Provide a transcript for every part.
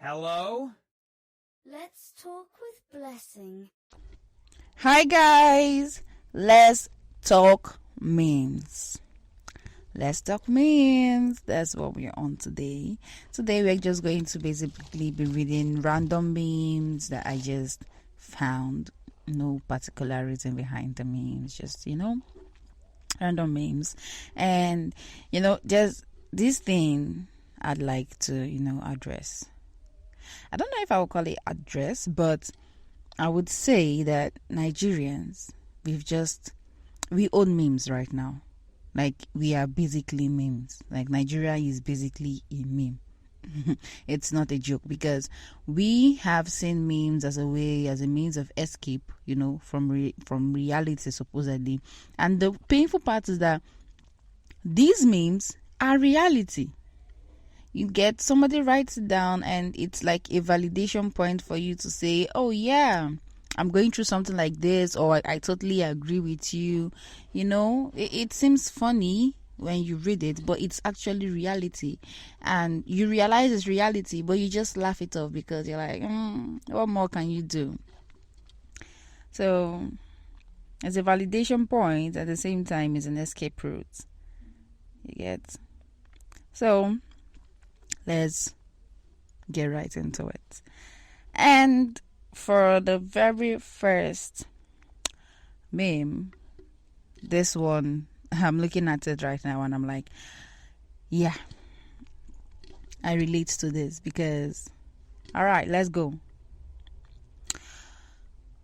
Hello? Let's talk with Blessing. Hi guys, let's talk memes. Let's talk memes. That's what we're on today. Today we're just going to basically be reading random memes that I just found. No particular reason behind the memes, just random memes. And just this thing I'd like to, address. I don't know if I would call it address, but I would say that Nigerians, we own memes right now. Like, we are basically memes. Like, Nigeria is basically a meme. It's not a joke, because we have seen memes as a means of escape, from reality, supposedly. And the painful part is that these memes are reality. You get somebody writes it down and it's like a validation point for you to say, oh yeah, I'm going through something like this, or I totally agree with you. It seems funny when you read it, but it's actually reality. And you realize it's reality, but you just laugh it off because you're like, what more can you do? So it's a validation point, at the same time it's an escape route. You get? So let's get right into it. And for the very first meme, this one, I'm looking at it right now and I'm like, yeah, I relate to this because, all right, let's go.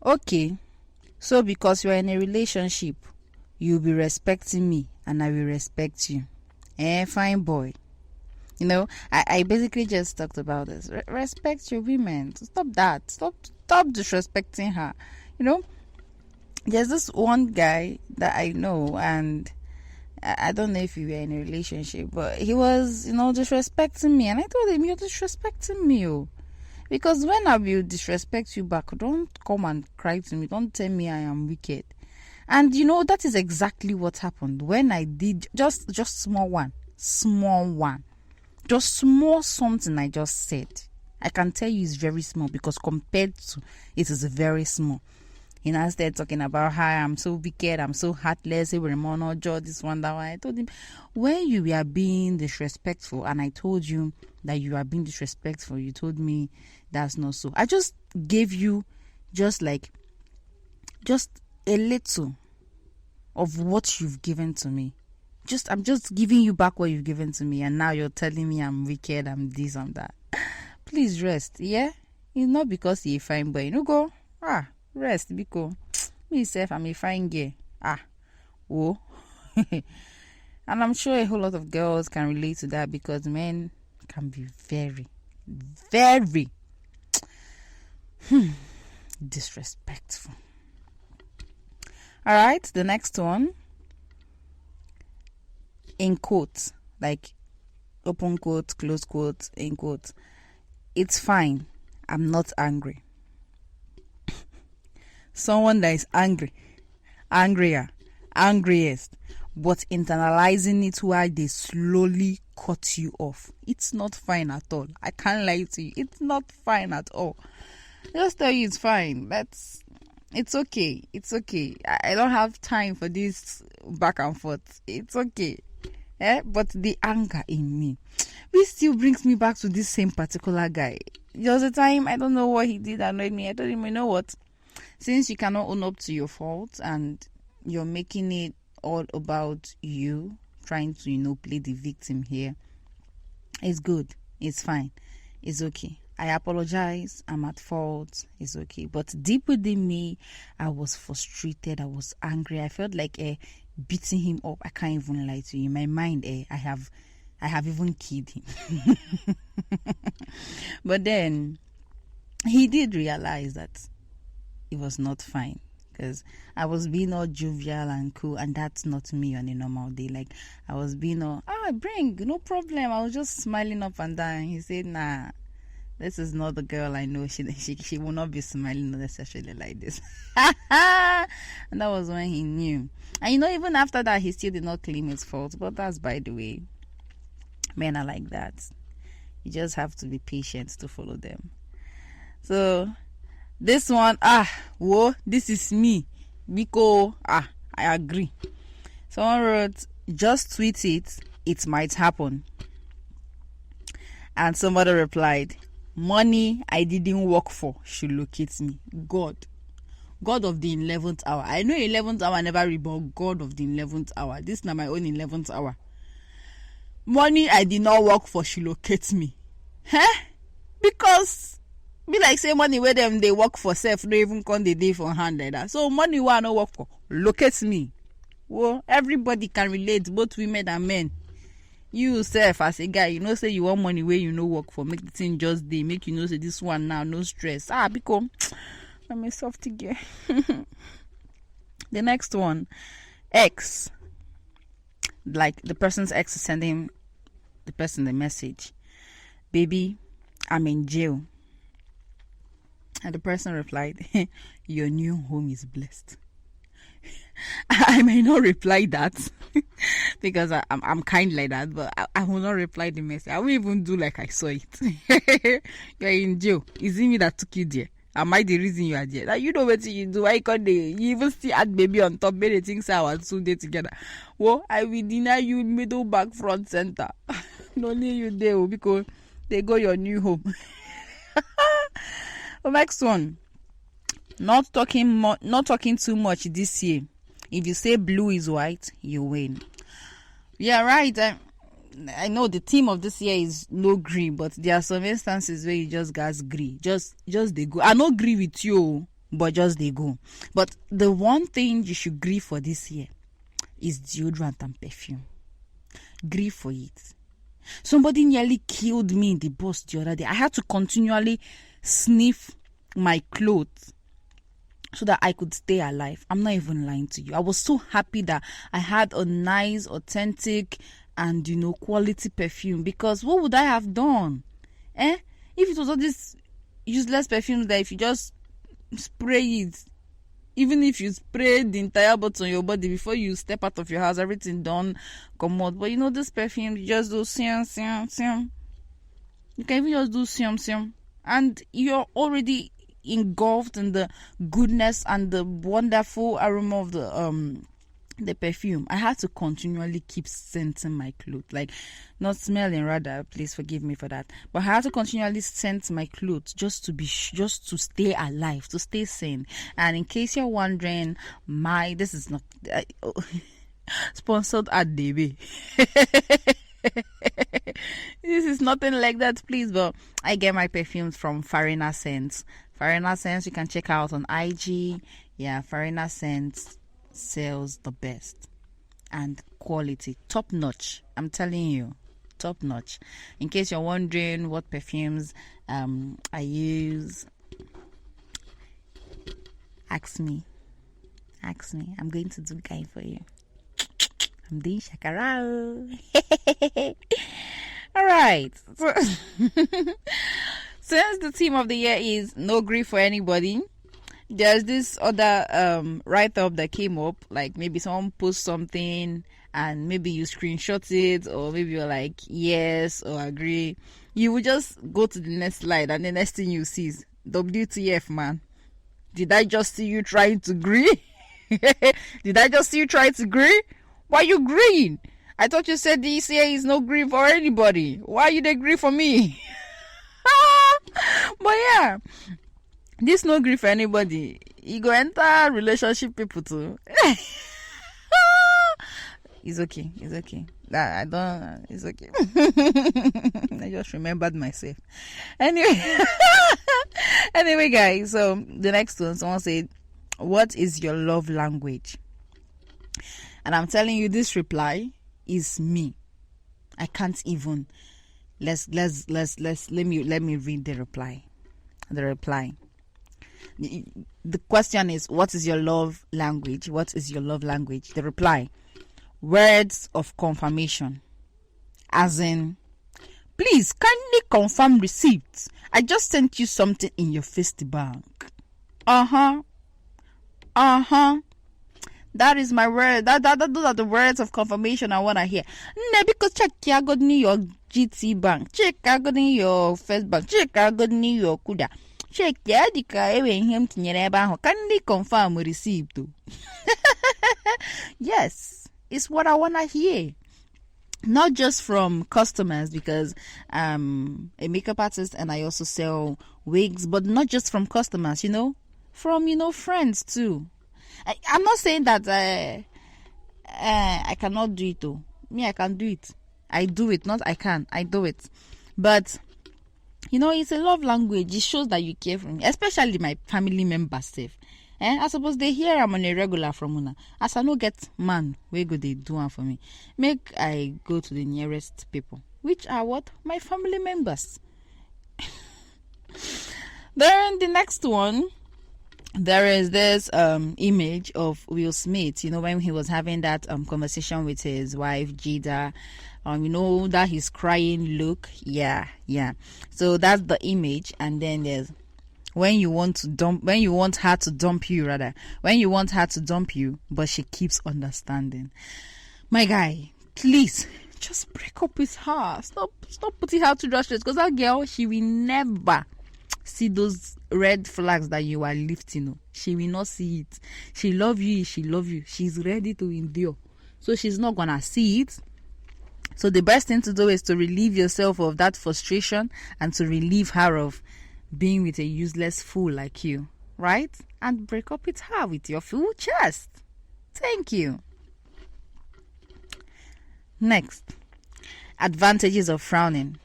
Okay, so because you're in a relationship, you'll be respecting me and I will respect you. Fine boy. I basically just talked about this. Respect your women. Stop that. Stop disrespecting her. There's this one guy that I know, and I don't know if we were in a relationship, but he was, disrespecting me. And I told him, you're disrespecting me. Oh. Because when I will disrespect you back, don't come and cry to me. Don't tell me I am wicked. And, that is exactly what happened when I did just small one. Just small something I just said. I can tell you it's very small because compared to it is very small. He now started talking about how I'm so wicked, I'm so heartless, this one, that one. I told him, when you were being disrespectful, and I told you that you are being disrespectful, you told me that's not so. I just gave you just a little of what you've given to me. I'm just giving you back what you've given to me, and now you're telling me I'm wicked, I'm this, I'm that. Please rest, yeah? It's not because you're a fine boy. Go. Rest, because me self, I'm a fine girl. And I'm sure a whole lot of girls can relate to that, because men can be very, very disrespectful. Alright, the next one. In quotes, like open quote, close quote, in quote. It's fine. I'm not angry. Someone that is angriest, but internalizing it while they slowly cut you off. It's not fine at all. I can't lie to you. It's not fine at all. Just tell you it's fine. It's okay. It's okay. I don't have time for this back and forth. It's okay. But the anger in me, this still brings me back to this same particular guy. There was a time, I don't know what he did that annoyed me. I told him, you know what? Since you cannot own up to your fault and you're making it all about you, trying to, play the victim here, it's good. It's fine. It's okay. I apologize. I'm at fault. It's okay. But deep within me, I was frustrated. I was angry. I felt like beating him up. I can't even lie to you. In my mind, I have even killed him. But then he did realize that it was not fine, because I was being all jovial and cool, and that's not me on a normal day. Like, I was being all, bring, no problem. I was just smiling up and down. He said, nah, this is not the girl I know. She will not be smiling necessarily like this. And that was when he knew. And even after that, he still did not claim his fault. But that's by the way. Men are like that. You just have to be patient to follow them. So this one, whoa, this is me. Because I agree. Someone wrote, just tweet it, it might happen. And somebody replied, money I didn't work for should locate me. God of the 11th hour. I know 11th hour never read, but God of the 11th hour. This is not my own 11th hour. Money I did not work for should locate me. Because be like say money where them they work for self, don't even come the day for hand like that. So money where I no work for, locate me. Well, everybody can relate, both women and men. You self as a guy, you know say you want money where you no work for, make the thing just day, make you know say this one now, no stress. Because I'm a softy girl. The next one, X. Like the person's ex is sending the person the message, baby, I'm in jail. And the person replied, your new home is blessed. I may not reply that because I'm kind like that, but I will not reply the message. I won't even do like I saw it. You're in jail. Is it me that took you there? Am I the reason you are there? Like, you know what you do? Why can't they? You even still add baby on top, many things I was soon there together. Well, I will deny you middle, back, front, center. Not only you there because they go your new home. The next one, not talking too much this year. If you say blue is white, you win. Yeah, right. I know the theme of this year is no green, but there are some instances where you just guys agree. Just they go. I no agree with you, but just they go. But the one thing you should agree for this year is deodorant and perfume. Agree for it. Somebody nearly killed me in the bus the other day. I had to continually sniff my clothes so that I could stay alive. I'm not even lying to you. I was so happy that I had a nice, authentic, and quality perfume, because what would I have done? If it was all this useless perfume that if you just spray it, even if you spray the entire bottle on your body before you step out of your house, everything done, come out. But this perfume, you just do siam, siam, siam. You can even just do siam, siam. And you're already engulfed in the goodness and the wonderful aroma of the perfume. I had to continually keep scenting my clothes, like not smelling, rather, please forgive me for that, but I had to continually scent my clothes just to stay alive, to stay sane. And in case you're wondering, this is not sponsored ad, baby. This is nothing like that, please, but I get my perfumes from Farina Scents. Farina Scents, you can check out on IG. Yeah, Farina Scents sells the best and quality, top notch. I'm telling you, top notch. In case you're wondering what perfumes I use, ask me. I'm going to do guy for you. I'm doing shakara. All right. So, since the theme of the year is no grief for anybody, there's this other write-up that came up, like maybe someone posts something and maybe you screenshot it, or maybe you're like yes or agree. You will just go to the next slide and the next thing you see is WTF, man. Did I just see you trying to agree? Did I just see you trying to agree? Why are you agreeing? I thought you said this year is no grief for anybody. Why you agree for me? But yeah, this no grief for anybody. You go enter relationship people too. It's okay. It's okay. It's okay. I just remembered myself. Anyway, guys. So the next one, someone said, "What is your love language?" And I'm telling you, this reply is me. I can't even. Let me read the reply. The question is, what is your love language? What is your love language? The reply, words of confirmation. As in, please kindly confirm receipts. I just sent you something in your Festi bank. That is my word. Those are the words of confirmation I want to hear. Ne, because check your GT Bank. Check your First Bank. Check your Kuda. Check Yadika even him to Yereba. Can they confirm we received? Yes, it's what I want to hear. Not just from customers, because I'm a makeup artist and I also sell wigs, but not just from customers, from friends too. I'm not saying that I cannot do it though. Me, I can do it. I do it. Not I can. I do it. But it's a love language. It shows that you care for me, especially my family members. I suppose they hear I'm on a regular from una. As I no get man, where go they do one for me? Make I go to the nearest people, which are what? My family members. Then the next one, there is this image of Will Smith, when he was having that conversation with his wife Jada, that he's crying look. Yeah. So that's the image. And then there's when you want her to dump you, but she keeps understanding. My guy, please just break up with her. Stop putting her to stress, because that girl, she will never see those red flags that you are lifting. She will not see it. She love you. She's ready to endure, so she's not gonna see it. So the best thing to do is to relieve yourself of that frustration and to relieve her of being with a useless fool like you, right? And break up with her with your full chest. Thank you. Next, advantages of frowning.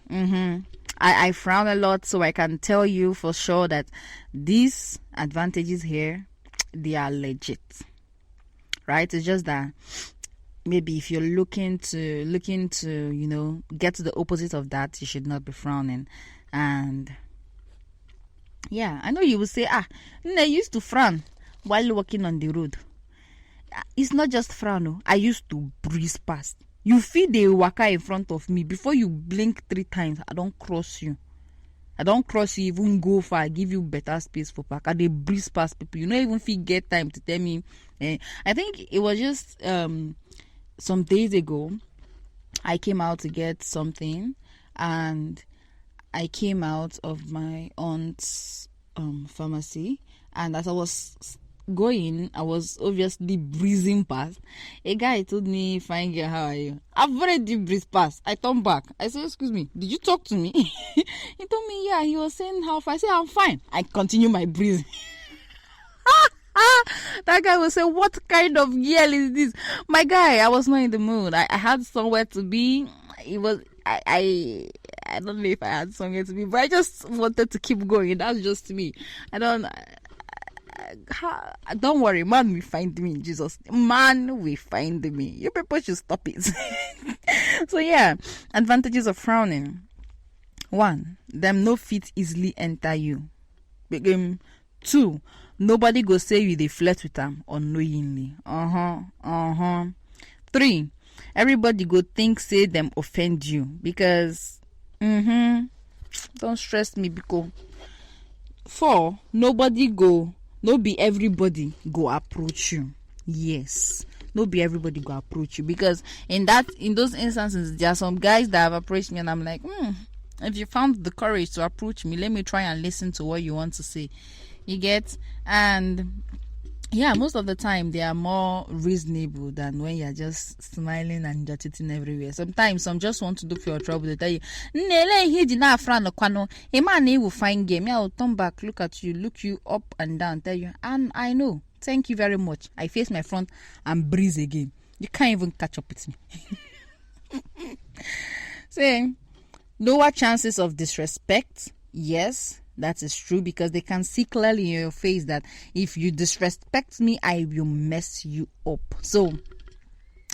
I frown a lot, so I can tell you for sure that these advantages here, they are legit, right? It's just that maybe if you're looking to get to the opposite of that, you should not be frowning. And yeah, I know you will say, I used to frown while walking on the road. It's not just frown. I used to breeze past. You feel the waka in front of me. Before you blink 3 times, I don't cross you. Even go far. I give you better space for park. I dey breeze past people. You don't even feel get time to tell me. I think it was just some days ago, I came out to get something, and I came out of my aunt's pharmacy, and as I was going, I was obviously breezing past. A guy told me, "Fine girl, how are you?" I've already breezed past. I turned back. I said, "Excuse me, did you talk to me?" He told me, "Yeah." He was saying how far. I said, "I'm fine." I continue my breathing. That guy will say, "What kind of girl is this?" My guy, I was not in the mood. I had somewhere to be. It was I don't know if I had somewhere to be, but I just wanted to keep going. That's just me. Don't worry, man will find me in Jesus. Man will find me. You people should stop it. So yeah, advantages of frowning. 1, them no fit easily enter you. 2, nobody go say you they flirt with them unknowingly. 3, everybody go think say them offend you, because don't stress me, because 4, no be everybody go approach you. Yes, no be everybody go approach you, because in those instances, there are some guys that have approached me and I'm like, if you found the courage to approach me, let me try and listen to what you want to say. You get? And yeah, most of the time they are more reasonable than when you're just smiling and you're cheating everywhere. Sometimes some just want to look for your trouble. They tell you, a man will find game. I will turn back, look at you, look you up and down, tell you, and I know. Thank you very much. I face my front and breeze again. You can't even catch up with me. Saying lower chances of disrespect. Yes, that is true, because they can see clearly in your face that if you disrespect me, I will mess you up. So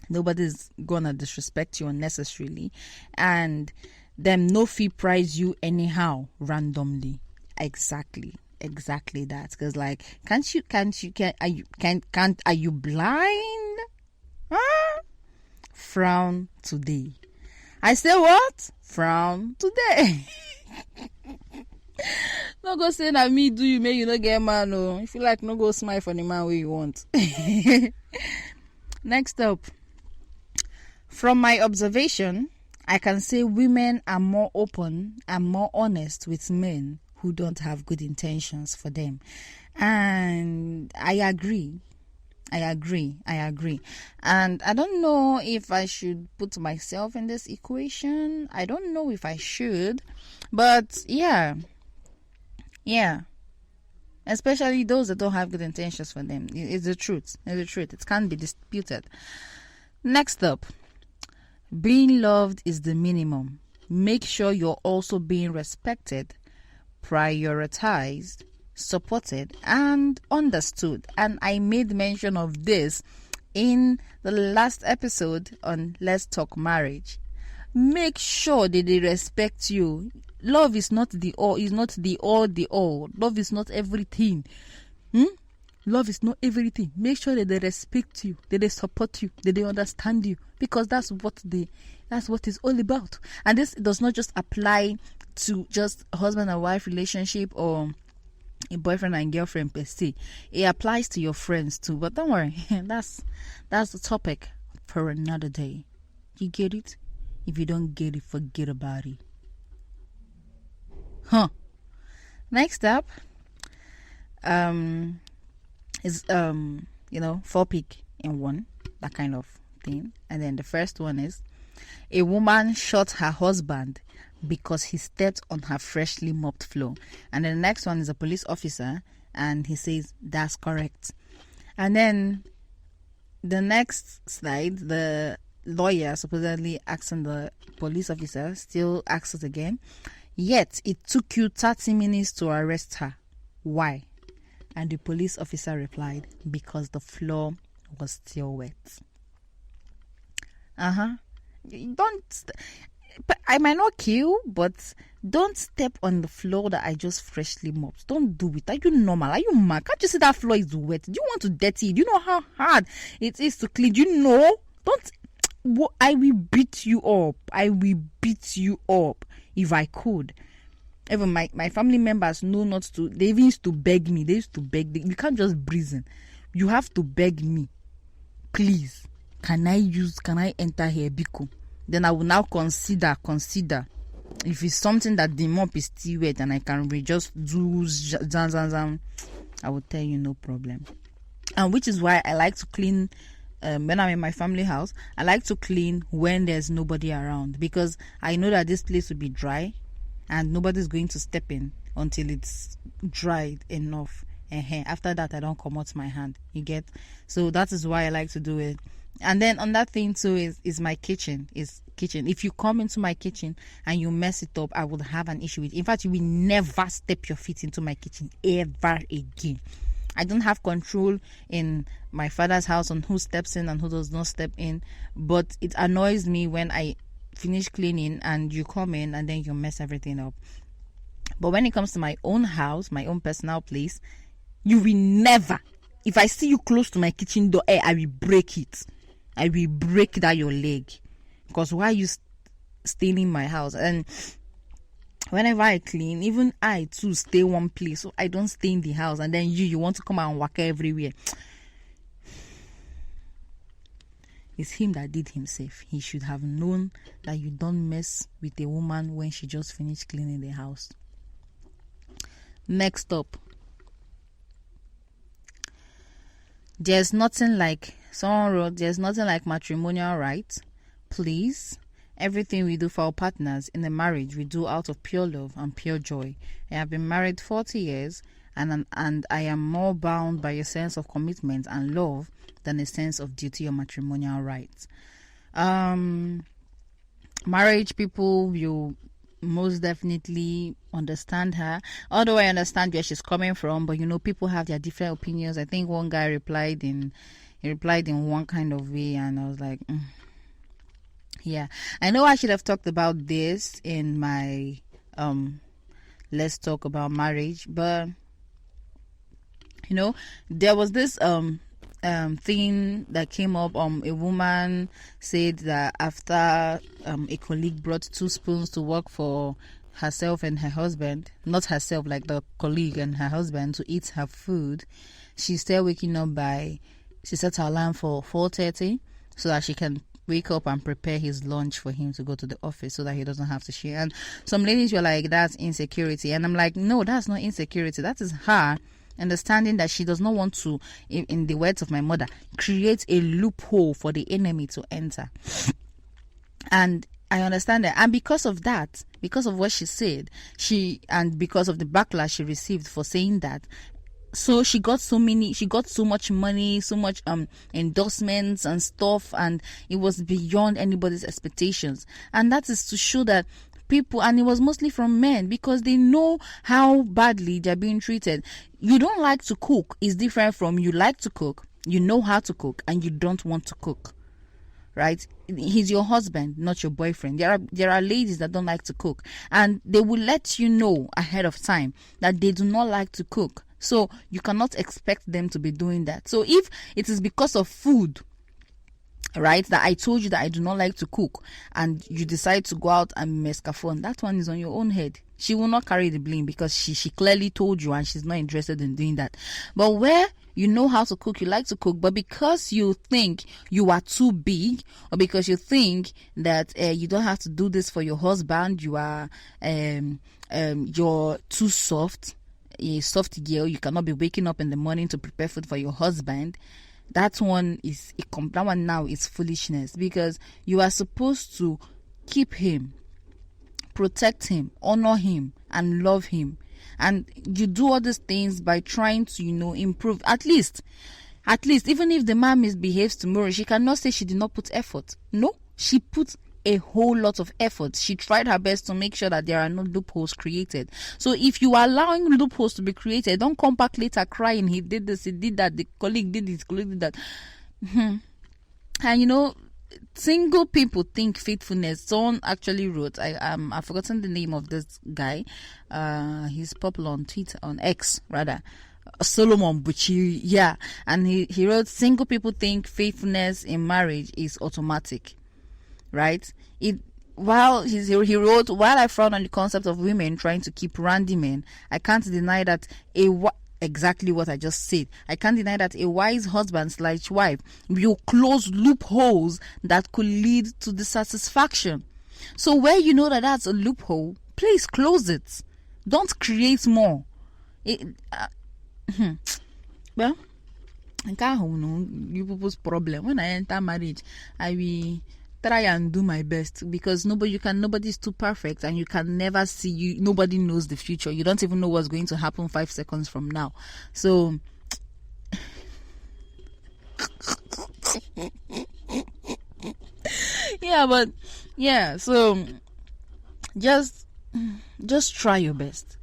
nobody's gonna disrespect you unnecessarily, and them no fee price you anyhow randomly. Exactly that. Because like, are you blind? Huh? Frown today. I say what? Frown today. No go say that me do you, make you no get man. No, if you like, no go smile for the man where you want. Next up, from my observation, I can say women are more open and more honest with men who don't have good intentions for them. And I agree. And I don't know if I should put myself in this equation. I don't know if I should. But yeah. Especially those that don't have good intentions for them. It's the truth. It can't be disputed. Next up, being loved is the minimum. Make sure you're also being respected, prioritized, supported, and understood. And I made mention of this in the last episode on Let's Talk Marriage. Make sure that they respect you. Love is not the all. Love is not everything. Love is not everything. Make sure that they respect you, that they support you, that they understand you, because that's what it's all about. And this does not just apply to just a husband and wife relationship or a boyfriend and girlfriend per se. It applies to your friends too. But don't worry, that's the topic for another day. You get it? If you don't get it, forget about it. Next up, is 4 pick in one, that kind of thing. And then the first one is, a woman shot her husband because he stepped on her freshly mopped floor. And then the next one is a police officer, and he says that's correct. And then the next slide, the lawyer supposedly asking the police officer, still asks it again. Yet it took you 30 minutes to arrest her. Why? And the police officer replied, because the floor was still wet. But I might not kill, but don't step on the floor that I just freshly mopped. Don't do it. Are you normal? Are you mad? Can't you see that floor is wet? Do you want to dirty it? Do you know how hard it is to clean? Do you know? I will beat you up. If I could. Even my family members know not to. They even used to beg me. They used to beg. You can't just breathe in. You have to beg me. Please, can I enter here, Biko? Then I will now consider if it's something that the mop is still wet and I can just do zam. I will tell you no problem. And which is why I like to clean. When I'm in my family house, I like to clean when there's nobody around, because I know that this place will be dry and nobody's going to step in until it's dried enough. After that, I don't come out my hand. You get? So that is why I like to do it. And then on that thing too is my kitchen. If you come into my kitchen and you mess it up, I would have an issue with it. In fact, you will never step your feet into my kitchen ever again. I don't have control in my father's house on who steps in and who does not step in, but it annoys me when I finish cleaning and you come in and then you mess everything up. But when it comes to my own house, my own personal place, you will never. If I see you close to my kitchen door, I will break it. I will break that your leg. Because why are you staining my house? And whenever I clean, even I too stay one place, so I don't stay in the house. And then you want to come and walk everywhere. It's him that did himself. He should have known that you don't mess with a woman when she just finished cleaning the house. Next up, there's nothing like matrimonial rights. Please, everything we do for our partners in a marriage, we do out of pure love and pure joy. I have been married 40 years, and I am more bound by a sense of commitment and love than a sense of duty or matrimonial rights. Marriage people will most definitely understand her, although I understand where she's coming from, but people have their different opinions. I think one guy replied in one kind of way, and I was like, yeah, I know I should have talked about this in my let's talk about marriage, but there was this thing that came up. A woman said that after a colleague brought 2 spoons to work for herself and her husband, not herself, like the colleague and her husband, to eat her food, she started waking up by she set her alarm for 4:30 so that she can wake up and prepare his lunch for him to go to the office so that he doesn't have to share. And some ladies were like, that's insecurity. And I'm like, no, that's not insecurity. That is her understanding that she does not want to, in the words of my mother, create a loophole for the enemy to enter. And I understand that. And because of that, because of what she said, and because of the backlash she received for saying that, so she got so much money, so much endorsements and stuff, and it was beyond anybody's expectations. And that is to show that people, and it was mostly from men, because they know how badly they're being treated. You don't like to cook is different from you like to cook, you know how to cook, and you don't want to cook. Right? He's your husband, not your boyfriend. There are ladies that don't like to cook, and they will let you know ahead of time that they do not like to cook. So you cannot expect them to be doing that. So if it is because of food, right, that I told you that I do not like to cook, and you decide to go out and mescafon, that one is on your own head. She will not carry the blame because she clearly told you and she's not interested in doing that. But where you know how to cook, you like to cook, but because you think you are too big, or because you think that you don't have to do this for your husband, you are you're too soft, a soft girl, you cannot be waking up in the morning to prepare food for your husband. That one now is foolishness, because you are supposed to keep him, protect him, honor him, and love him. And you do all these things by trying to, improve. At least, even if the man misbehaves tomorrow, she cannot say she did not put effort. No, she put a whole lot of effort. She tried her best to make sure that there are no loopholes created. So if you are allowing loopholes to be created, don't come back later crying, he did this, he did that, the colleague did this, colleague did that. And single people think faithfulness. Someone actually wrote, I've forgotten the name of this guy. He's popular on Twitter, on X rather, Solomon Buchi. Yeah, and he wrote, single people think faithfulness in marriage is automatic. Right? He wrote, while I frown on the concept of women trying to keep randy men, I can't deny that exactly what I just said. I can't deny that a wise husband / wife will close loopholes that could lead to dissatisfaction. So where you know that that's a loophole, please close it. Don't create more. Well, I can't you people's problem. When I enter marriage, I will try and do my best, because nobody's too perfect, and you can never see, nobody knows the future. You don't even know what's going to happen 5 seconds from now. So so just try your best.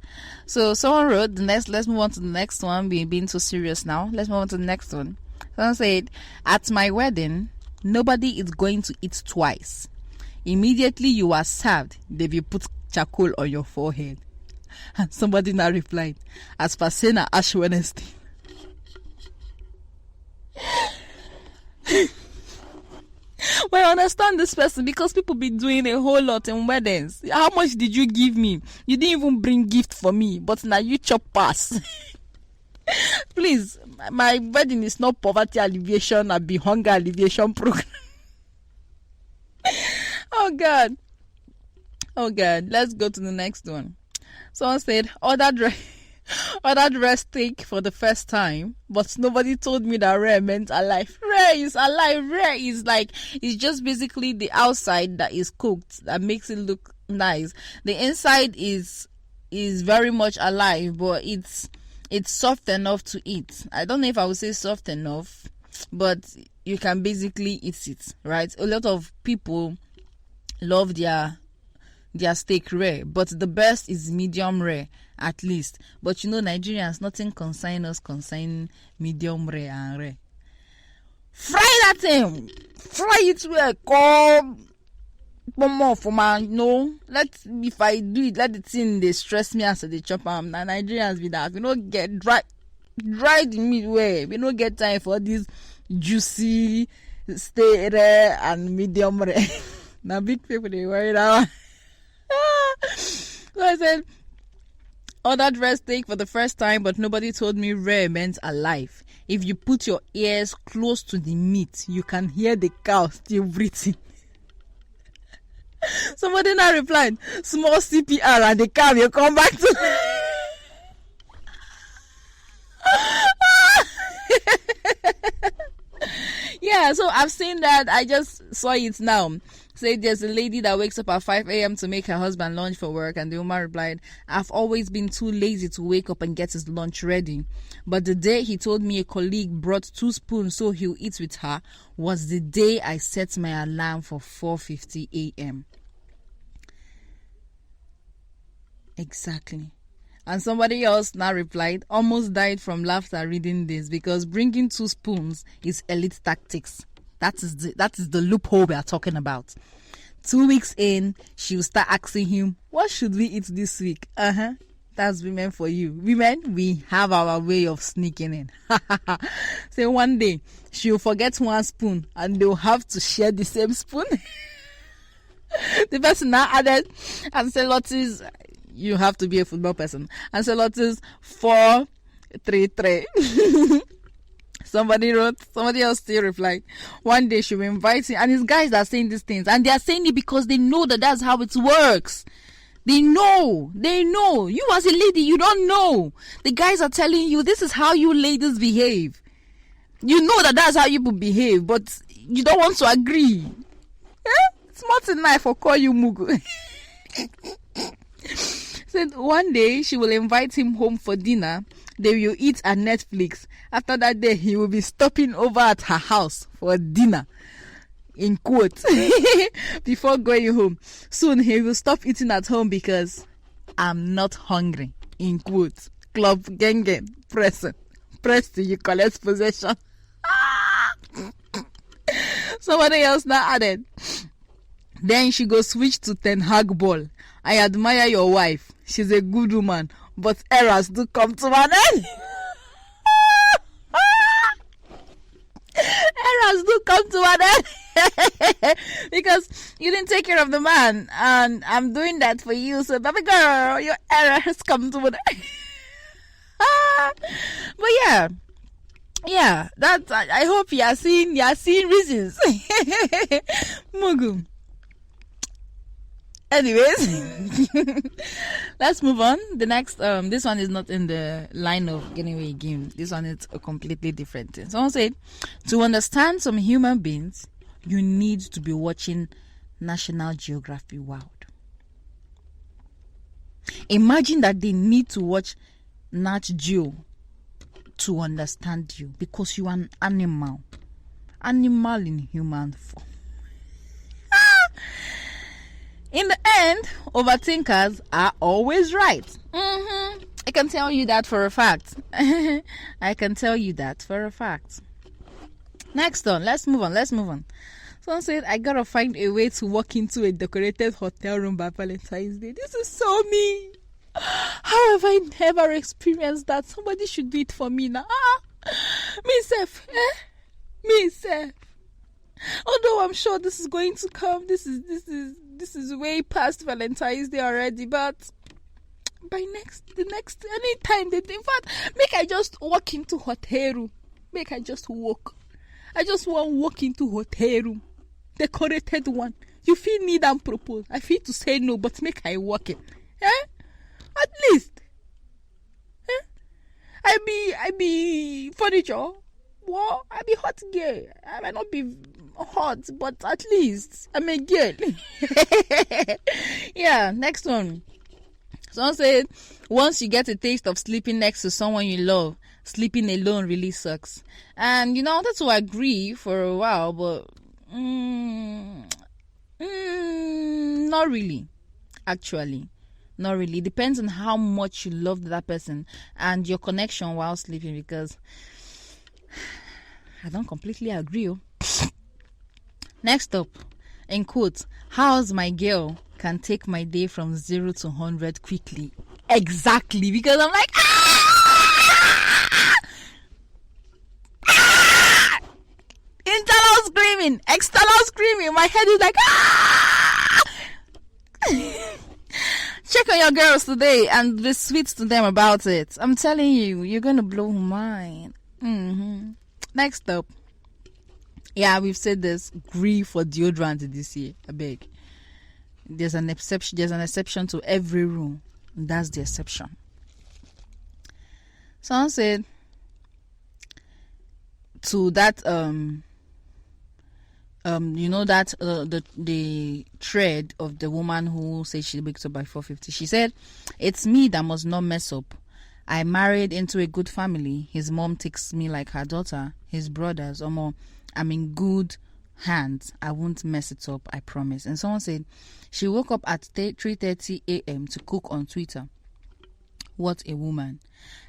So someone wrote let's move on to the next one. We're being so serious now. Let's move on to the next one. Someone said, at my wedding, nobody is going to eat twice. Immediately you are served, they will put charcoal on your forehead. And somebody now replied, as per Sena Ash Wednesday. Well, I understand this person, because people be doing a whole lot in weddings. How much did you give me? You didn't even bring gift for me, but now you chop pass. Please, my wedding is not poverty alleviation and be hunger alleviation program. Oh God, let's go to the next one. Someone said, ordered rest steak for the first time, but nobody told me that rare meant alive. Rare is alive. Rare is it's just basically the outside that is cooked that makes it look nice. The inside is very much alive, but it's soft enough to eat. I don't know if I would say soft enough, but you can basically eat it, right? A lot of people love their steak rare, but the best is medium rare, at least. But Nigerians, nothing consign us consign medium rare and rare. Fry that thing. Fry it well. Come more for man. No, if I do it, let the thing they stress me as the chop. Now Nigerians be that we don't get dry the meat way. We don't get time for this juicy, stay rare and medium rare. Now big people they worry that. So I said, ordered rest steak for the first time, but nobody told me rare meant alive. if you put your ears close to the meat, you can hear the cow still breathing. Somebody now replied, small CPR and the cow will come back to Yeah, so I've seen that. I just saw it now. Say there's a lady that wakes up at 5 a.m. to make her husband lunch for work, and the woman replied, I've always been too lazy to wake up and get his lunch ready. But the day he told me a colleague brought 2 spoons so he'll eat with her was the day I set my alarm for 4:50 a.m. Exactly. And somebody else now replied, almost died from laughter reading this, because bringing 2 spoons is elite tactics. That is the loophole we are talking about. 2 weeks in, she will start asking him, what should we eat this week? That's women for you. Women, we have our way of sneaking in. So one day, she'll forget 1 spoon and they'll have to share the same spoon. The person now added, Ancelotti's, you have to be a football person, Ancelotti's 4-3-3. Somebody else still replied, one day she will invite him, and his guys are saying these things, and they are saying it because they know that that's how it works. They know. You as a lady, you don't know. The guys are telling you, this is how you ladies behave. You know that that's how you behave, but you don't want to agree. It's not enough for call you Mugu. Said one day she will invite him home for dinner. They will eat at Netflix. After that day, he will be stopping over at her house for dinner, in quotes, before going home. Soon he will stop eating at home because I'm not hungry, in quotes. Club gang, press till you collect possession. Somebody else now added, then she go switch to Ten Hag ball. I admire your wife. She's a good woman, but errors do come to an end. Errors do come to an end. Because you didn't take care of the man, and I'm doing that for you. So, baby girl, your error has come to an end. But yeah, that I hope you are seeing reasons. Mugu. Anyways, let's move on. The next, this one is not in the line of getting away game. This one is a completely different thing. Someone said, to understand some human beings, you need to be watching National Geography Wild. Imagine that they need to watch Nat Geo to understand you, because you are an animal in human form. In the end, overthinkers are always right. I can tell you that for a fact. Next on, let's move on. Someone said, I gotta find a way to walk into a decorated hotel room by Valentine's Day. This is so me. How have I never experienced that? Somebody should do it for me now. Me self. Although I'm sure this is going to come. This is way past Valentine's Day already, but by the next anytime, in fact, make I just walk into hotel room. I just want walk into hotel room, decorated one. You feel need and propose. I feel to say no, but make I walk it. At least. I be furniture. Well, I be hot girl. I might not be hot, but at least I'm a girl. Yeah, next one. Someone said, once you get a taste of sleeping next to someone you love, sleeping alone really sucks. And that's what I agree for a while, but not really. Actually, not really. It depends on how much you love that person and your connection while sleeping, because I don't completely agree. Next up, in quotes, how's my girl can take my day from 0 to 100 quickly. Exactly, because I'm like, internal screaming, external screaming. My head is like, Check on your girls today and be sweet to them about it. I'm telling you, you're going to blow her mind. Next up. Yeah, we've said this. Grief for deodorant this year. I beg. There's an exception. There's an exception to every rule. That's the exception. Someone said to that you know that the thread of the woman who said she wakes up by 4:50. She said, "It's me that must not mess up. I married into a good family. His mom takes me like her daughter. His brothers, or more. I'm in good hands. I won't mess it up. I promise." And someone said she woke up at 3:30 a.m. to cook on Twitter. What a woman!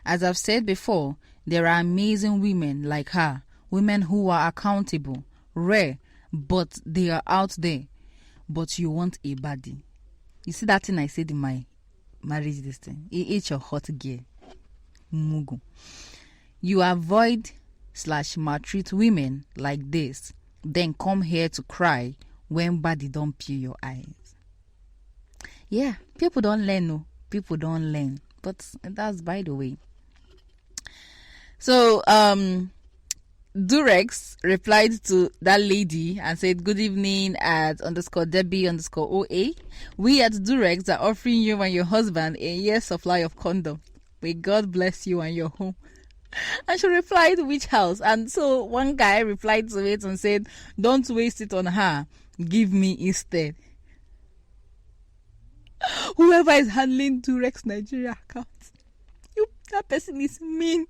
As I've said before, there are amazing women like her. Women who are accountable, rare. But they are out there. But you want a baddie. You see that thing I said in my marriage this thing? It's your hot gear. Mugu. You avoid / maltreat women like this. Then come here to cry when baddie don't peel your eyes. Yeah, people don't learn. No, people don't learn. But that's by the way. So, Durex replied to that lady and said, "Good evening at _Debbie_OA. We at Durex are offering you and your husband a year's supply of condom. May God bless you and your home." And she replied, "Which house?" And so one guy replied to it and said, "Don't waste it on her. Give me instead." Whoever is handling Durex Nigeria account, that person is mean.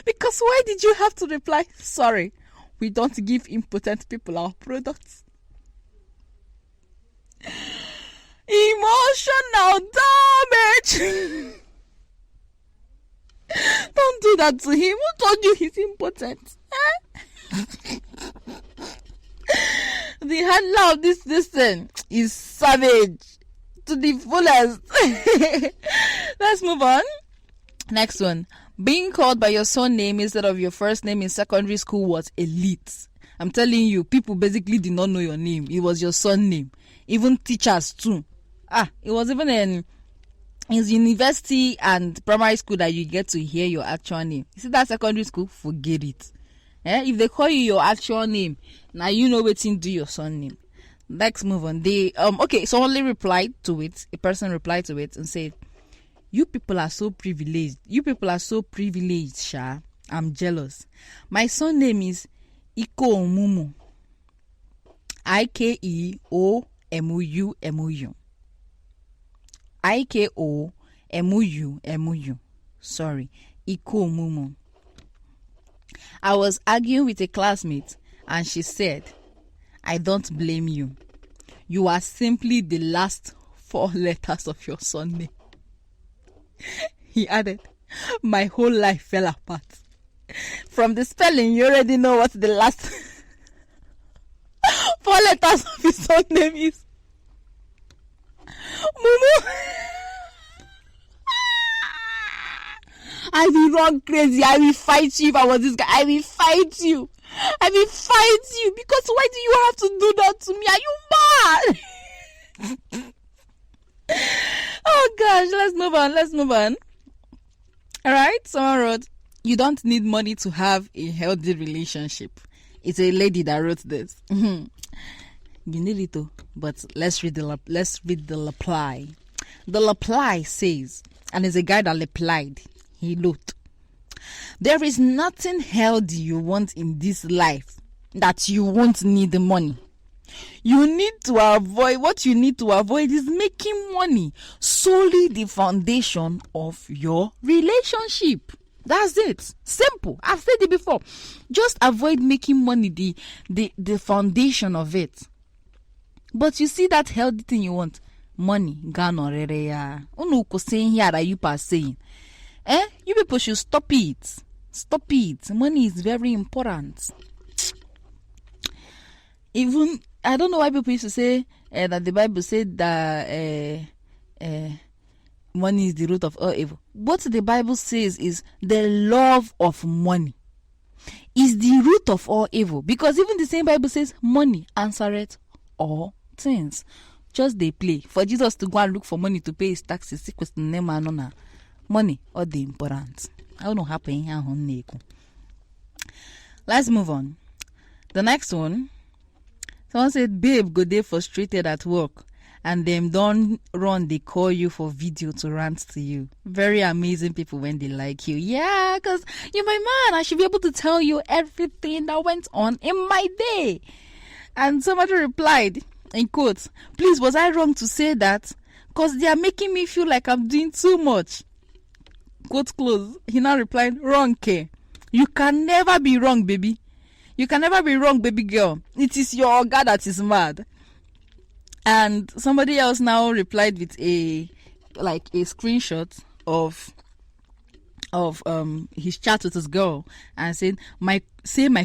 Because why did you have to reply, "Sorry, we don't give impotent people our products"? Emotional damage. Don't do that to him. Who told you he's impotent? The handler of this thing is savage to the fullest. Let's move on. Next one. Being called by your surname instead of your first name in secondary school was elite. I'm telling you, people basically did not know your name. It was your surname. Even teachers too. It was even in university and primary school that you get to hear your actual name. You see that secondary school? Forget it. If they call you your actual name, now you know what to do your surname. Let's move on. Someone replied to it. A person replied to it and said, "You people are so privileged. Sha. I'm jealous. My surname is Ikeomumu. Ikeomumu. Ikeomumu. Sorry, Ikeomumu. I was arguing with a classmate and she said, I don't blame you. You are simply the last 4 letters of your surname." He added, "My whole life fell apart. From the spelling, you already know what the last 4 letters of his surname is. Mumu." I will run crazy. I will fight you if I was this guy. I will fight you. Because why do you have to do that to me? Are you mad? Oh gosh, let's move on. Alright, someone wrote, "You don't need money to have a healthy relationship." It's a lady that wrote this. You need it too, but let's read the reply. The reply says, and it's a guy that replied, he wrote, "There is nothing healthy you want in this life that you won't need the money. What you need to avoid is making money solely the foundation of your relationship. That's it. Simple. I've said it before. Just avoid making money the foundation of it. But you see that healthy thing you want, money. Saying here that you are saying. You people should stop it. Stop it. Money is very important. Even I don't know why people used to say that the Bible said that money is the root of all evil. What the Bible says is the love of money is the root of all evil. Because even the same Bible says money answereth all things. Just they play. For Jesus to go and look for money to pay his taxes, money or the important. I don't know happening here on Neko. Let's move on. The next one, someone said, babe, go dey frustrated at work, and them don't run, they call you for video to rant to you. Very amazing people when they like you. Yeah, because you're my man. I should be able to tell you everything that went on in my day. And somebody replied, in quotes, please, was I wrong to say that? Because they are making me feel like I'm doing too much. Quote close. He now replied, wrong, K. You can never be wrong, baby. You can never be wrong, baby girl. It is your God that is mad. And somebody else now replied with a screenshot of his chat with his girl and said, my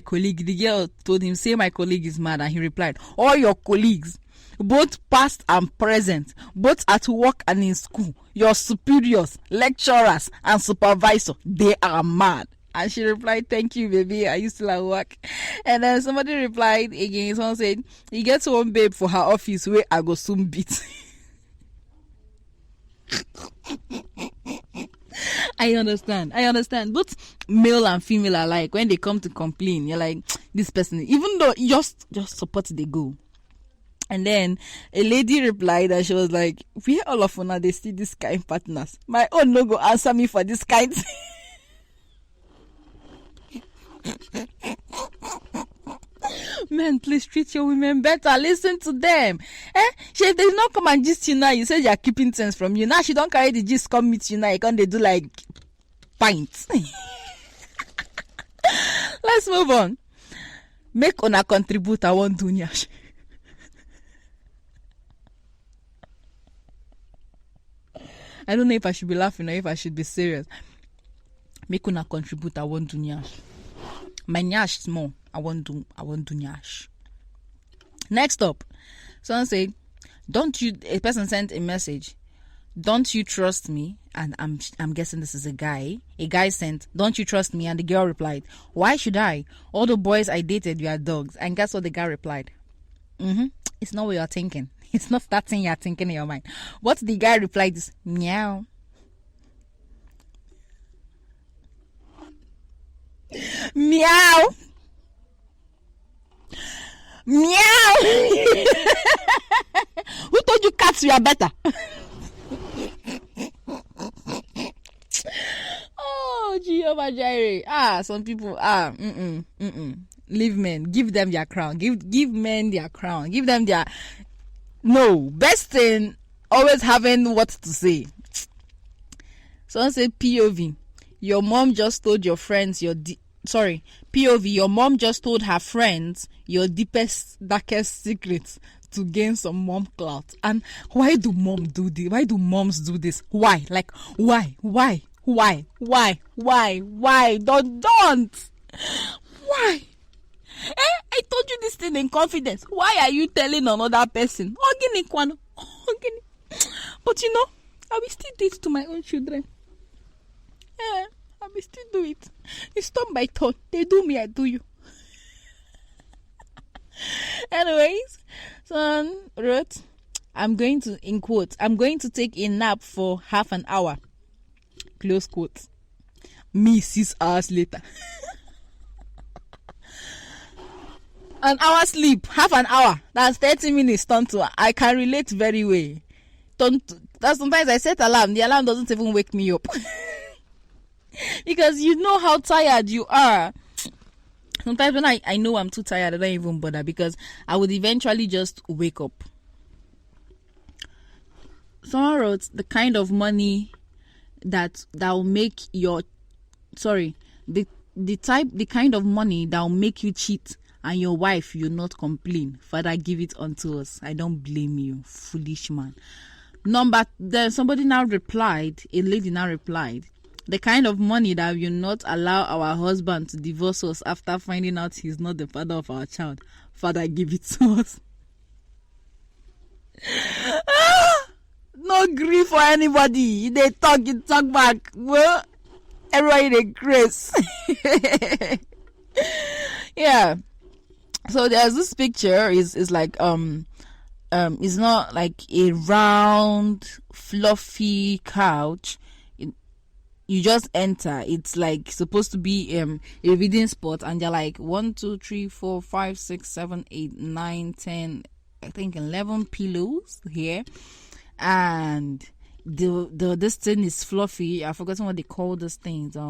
colleague. The girl told him, say my colleague is mad, and he replied, all your colleagues, both past and present, both at work and in school, your superiors, lecturers, and supervisor, they are mad. And she replied, thank you, baby, I used to like work. And then somebody replied again. Someone said, he gets one babe for her office where I go soon beat. I understand. Both male and female are like, when they come to complain, you're like, this person, even though just support they go. And then a lady replied, and she was like, where all of una they see this kind partners? My own no go answer me for this kind. Men, please treat your women better. Listen to them. She, if they not come and gist you now, you say you are keeping things from you. Now she don't carry the gist come meet you now. You can't they do like pints. Let's move on. Make una contribute. I want to nyash. I don't know if I should be laughing or if I should be serious. Make una contribute. I want to nyash. My nyash small. I want to nyash. Next up, someone said, a person sent a message, don't you trust me? And I'm guessing this is a guy. A guy sent, don't you trust me? And the girl replied, why should I? All the boys I dated were dogs. And guess what the guy replied? It's not what you're thinking. It's not that thing you're thinking in your mind. What the guy replied is, meow. Meow. Meow. Who told you cats were better? Oh, Jehovah Jireh. Some people leave men. Give them their crown. Give men their crown. Give them their. No, best thing, always having what to say. Someone said POV. Your mom just told your friends POV, your mom just told her friends your deepest, darkest secrets to gain some mom clout. And why do moms do this? Why do moms do this? Why? Like, why? Why? Don't. Why? I told you this thing in confidence. Why are you telling another person? But you know, I will still do it to my own children. I will still do it. It's turn by turn. They do me, I do you. Anyways, son wrote, I'm going to take a nap for half an hour. Close quote. Me 6 hours later. An hour sleep, half an hour. That's 30 minutes. Turn to. I can relate very well. That's sometimes I set alarm. The alarm doesn't even wake me up. Because you know how tired you are. Sometimes when I know I'm too tired, I don't even bother because I would eventually just wake up. Someone wrote the kind of money that will make the kind of money that will make you cheat and your wife you not complain. Father, give it unto us. I don't blame you, foolish man. Then somebody now replied, a lady now replied, the kind of money that will not allow our husband to divorce us after finding out he's not the father of our child. Father, give it to us. No grief for anybody. They talk, you talk back. Well, everybody they grace. Yeah. So there's this picture. Is like it's not like a round, fluffy couch. you just enter. It's like supposed to be a reading spot, and you're like 1, 2, 3, 4, 5, 6, 7, 8, 9, 10, I think 11 pillows here, and this thing is fluffy. I've forgotten what they call these things. I've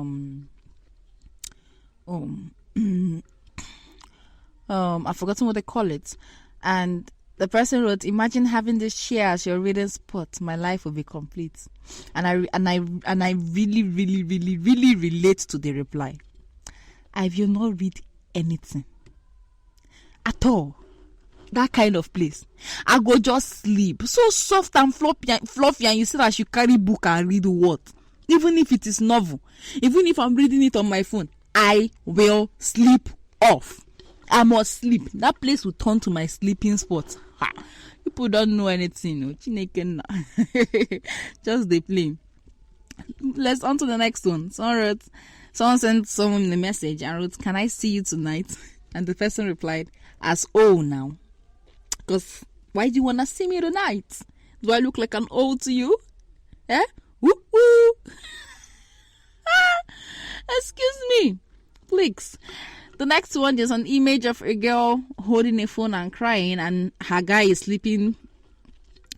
forgotten what they call it. And the person wrote, "Imagine having this chair as your reading spot. My life will be complete." And I really, really, really, really relate to the reply. I will not read anything at all. That kind of place, I go just sleep. So soft and fluffy, and you said I should carry book and read what? Even if it is novel, even if I'm reading it on my phone, I will sleep off. I must sleep. That place will turn to my sleeping spot. Ha. People don't know anything. No? Just they play. Let's on to the next one. Someone sent someone a message and wrote, "Can I see you tonight?" And the person replied, "As old now. Because why do you want to see me tonight? Do I look like an old to you? Eh? Woo woo." Excuse me. Please. The next one is an image of a girl holding a phone and crying, and her guy is sleeping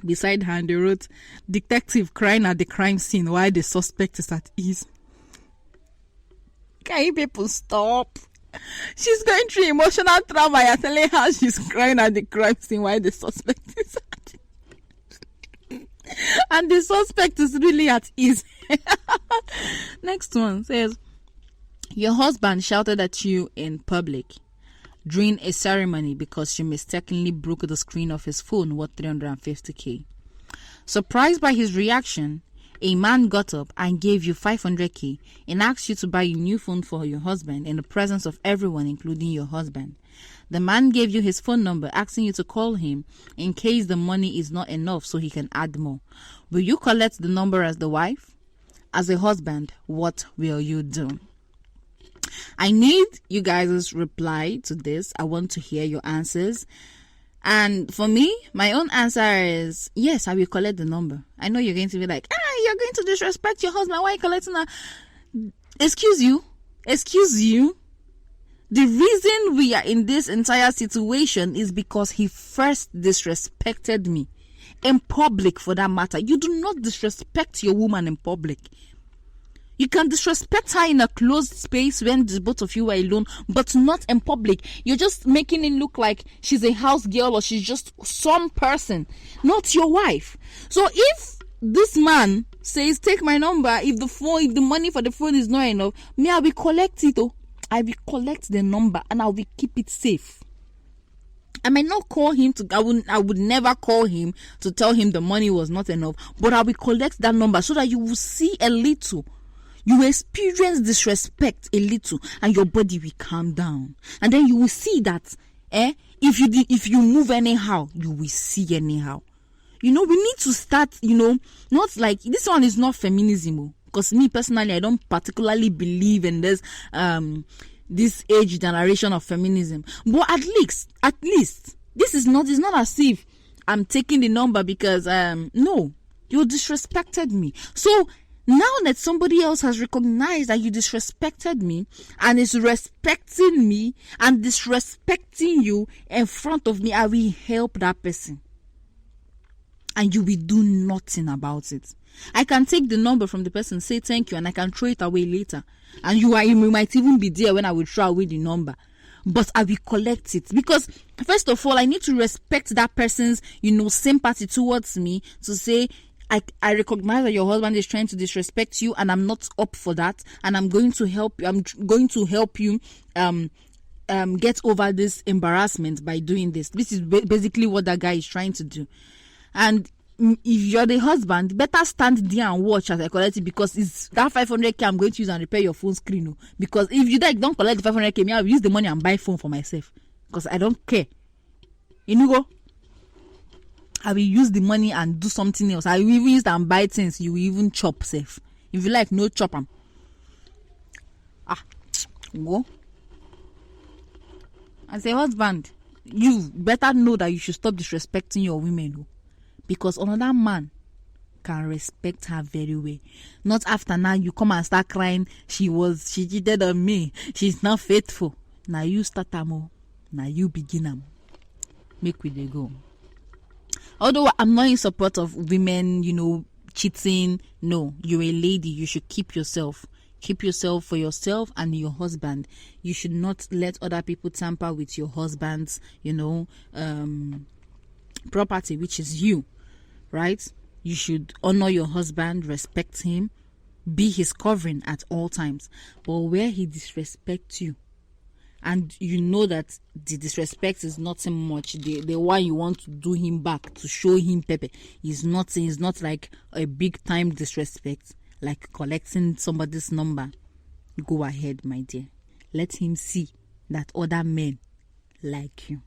beside her, and they wrote, "Detective crying at the crime scene while the suspect is at ease." Can you people stop? She's going through emotional trauma. You're telling her she's crying at the crime scene while the suspect is at ease. And the suspect is really at ease. Next one says, your husband shouted at you in public during a ceremony because you mistakenly broke the screen of his phone worth 350k. Surprised by his reaction, a man got up and gave you 500k and asked you to buy a new phone for your husband in the presence of everyone, including your husband. The man gave you his phone number, asking you to call him in case the money is not enough so he can add more. Will you collect the number as the wife? As a husband, what will you do? I need you guys' reply to this. I want to hear your answers. And for me, my own answer is yes, I will collect the number. I know you're going to be like, you're going to disrespect your husband. Why are you collecting that? Excuse you. The reason we are in this entire situation is because he first disrespected me. In public, for that matter. You do not disrespect your woman in public. You can disrespect her in a closed space when the both of you are alone, but not in public. You're just making it look like she's a house girl or she's just some person, not your wife. So if this man says, take my number, if the money for the phone is not enough, I will collect it. I will collect the number and I will keep it safe. I might not call him I would never call him to tell him the money was not enough, but I will collect that number so that you will see a little. You experience disrespect a little and your body will calm down. And then you will see that if you move anyhow, you will see anyhow. We need to start, not like, this one is not feminism. Because me personally, I don't particularly believe in this age generation of feminism. But at least, this is not, it's not as if I'm taking the number because, no, you disrespected me. So, now that somebody else has recognized that you disrespected me and is respecting me and disrespecting you in front of me, I will help that person. And you will do nothing about it. I can take the number from the person, say thank you, and I can throw it away later. And you might even be there when I will throw away the number. But I will collect it. Because, first of all, I need to respect that person's, sympathy towards me to say, I recognize that your husband is trying to disrespect you and I'm not up for that, and I'm going to help you. I'm going to help you get over this embarrassment by doing this. This is basically what that guy is trying to do. And if you're the husband, better stand there and watch as I collect it, because it's that 500k I'm going to use and repair your phone screen. Because if you don't collect the 500k, I'll use the money and buy phone for myself. Because I don't care. I will use the money and do something else. I will even use and buy things. You will even chop safe. If you like, no chop them. Go. As a husband, you better know that you should stop disrespecting your women. Because another man can respect her very well. Not after now you come and start crying, she cheated on me, she's not faithful. Now you start am, now you begin am. Make we dey go. Although I'm not in support of women, cheating. No, you're a lady. You should keep yourself. Keep yourself for yourself and your husband. You should not let other people tamper with your husband's, property, which is you, right? You should honor your husband, respect him, be his covering at all times. But where he disrespects you, and you know that the disrespect is nothing much, the one you want to do him back, to show him pepper, is not like a big time disrespect, like collecting somebody's number. Go ahead, my dear. Let him see that other men like you.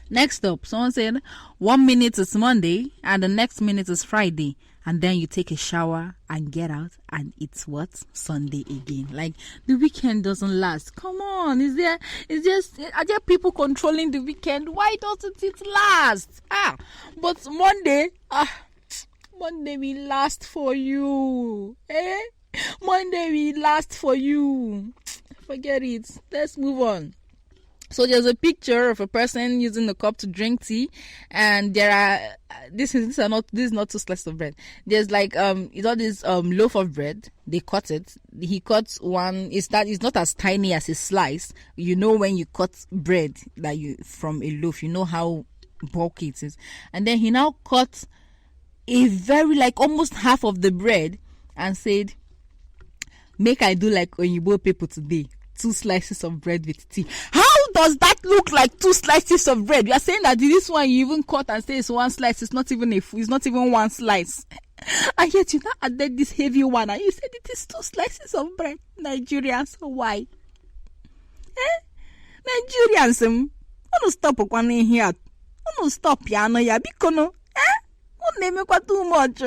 Next up, someone said 1 minute is Monday and the next minute is Friday, and then you take a shower and get out and it's what? Sunday again. Like, the weekend doesn't last. Come on, are there people controlling the weekend? Why doesn't it last? But Monday will last for you. Monday will last for you. Forget it. Let's move on. So there's a picture of a person using the cup to drink tea, and there are this is not two slices of bread. There's like this loaf of bread. They cut it. He cuts one. It's not as tiny as a slice. When you cut bread from a loaf, you know how bulky it is. And then he now cut a very almost half of the bread and said, "Make I do like Oyibo people today. 2 slices of bread with tea." How does that look like 2 slices of bread? You are saying that this one you even cut and say it's 1 slice. It's not even 1 slice. And yet you now added this heavy one and you said it is 2 slices of bread. Nigerians, why? Nigerians, want to stop one in here. Want to stop piano ya bikono. Won't they make what too much?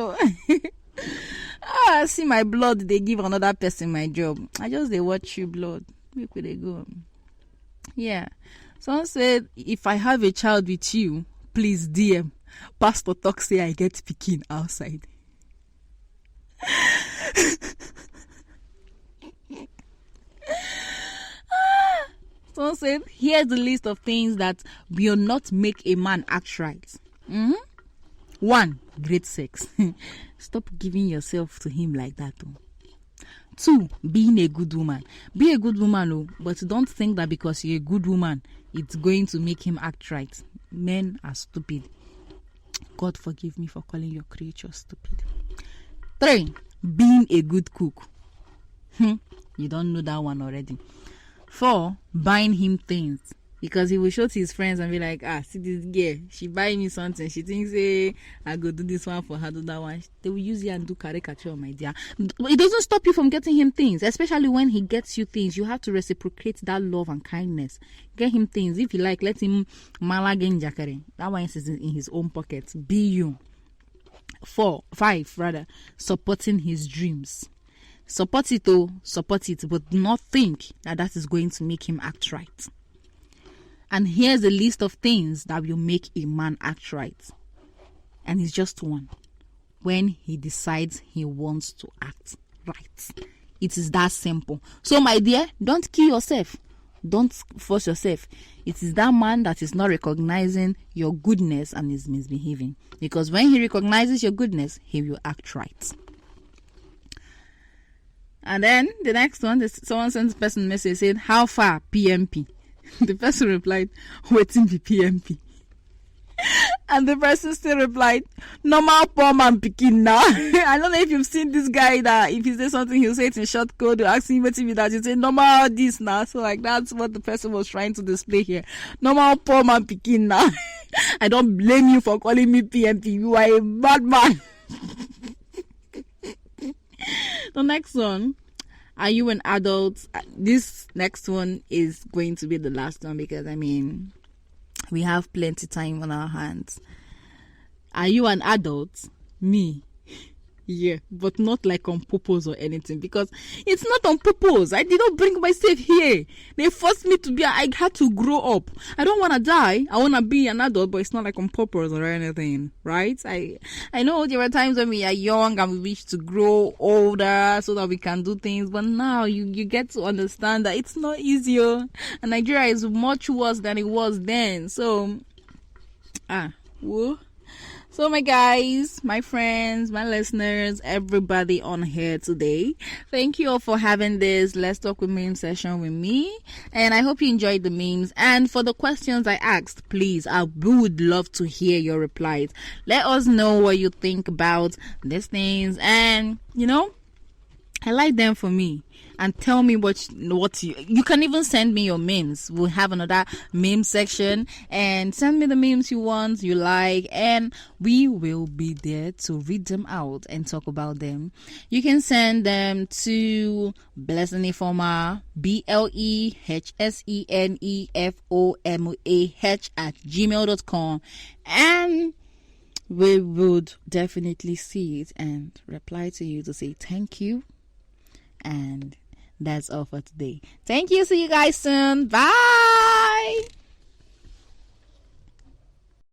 See my blood, they give another person my job. I just they watch you blood. Where could they go? Yeah. Someone said, if I have a child with you, please DM. Pastor talk say I get pikin outside. Someone said, here's the list of things that will not make a man act right. 1, great sex. Stop giving yourself to him like that. 2, being a good woman. Be a good woman, but don't think that because you're a good woman, it's going to make him act right. Men are stupid. God forgive me for calling your creature stupid. 3, being a good cook. You don't know that one already. 4, buying him things. Because he will show to his friends and be like, see this girl, she buy me something. She thinks, I go do this one for her, do that one. They will use you and do caricature, my dear. It doesn't stop you from getting him things, especially when he gets you things. You have to reciprocate that love and kindness. Get him things. If you like, let him malagen jakare. That one is in his own pocket. Be you. 5, supporting his dreams. Support it, but do not think that is going to make him act right. And here's a list of things that will make a man act right. And it's just one. When he decides he wants to act right. It is that simple. So, my dear, don't kill yourself. Don't force yourself. It is that man that is not recognizing your goodness and is misbehaving. Because when he recognizes your goodness, he will act right. And then the next one, someone sent a person message saying, how far PMP? The person replied, waiting the PMP. And the person still replied, normal poor man picking now. I don't know if you've seen this guy that if he says something, he'll say it in short code. You'll ask him what that. You say normal this now. So like that's what the person was trying to display here. Normal poor man picking now. I don't blame you for calling me PMP. You are a bad man. The next one. Are you an adult? This next one is going to be the last one because, we have plenty time on our hands. Are you an adult? Me. Yeah, but not like on purpose or anything, because it's not on purpose. I did not bring myself here. They forced me to be. I had to grow up. I don't want to die. I want to be an adult, but it's not like on purpose or anything, right? I know there were times when we are young and we wish to grow older so that we can do things, but now you get to understand that it's not easier, and Nigeria is much worse than it was then. So, whoa. So my guys, my friends, my listeners, everybody on here today, thank you all for having this Let's Talk with Memes session with me. And I hope you enjoyed the memes. And for the questions I asked, please, I would love to hear your replies. Let us know what you think about these things. And, highlight them for me and tell me what you can even send me your memes. We'll have another meme section, and send me the memes you want, you like, and we will be there to read them out and talk about them. You can send them to Blessenifoma, BLEHSENEFOMAH @gmail.com, and we would definitely see it and reply to you to say thank you. And that's all for today. Thank you. See you guys soon. Bye.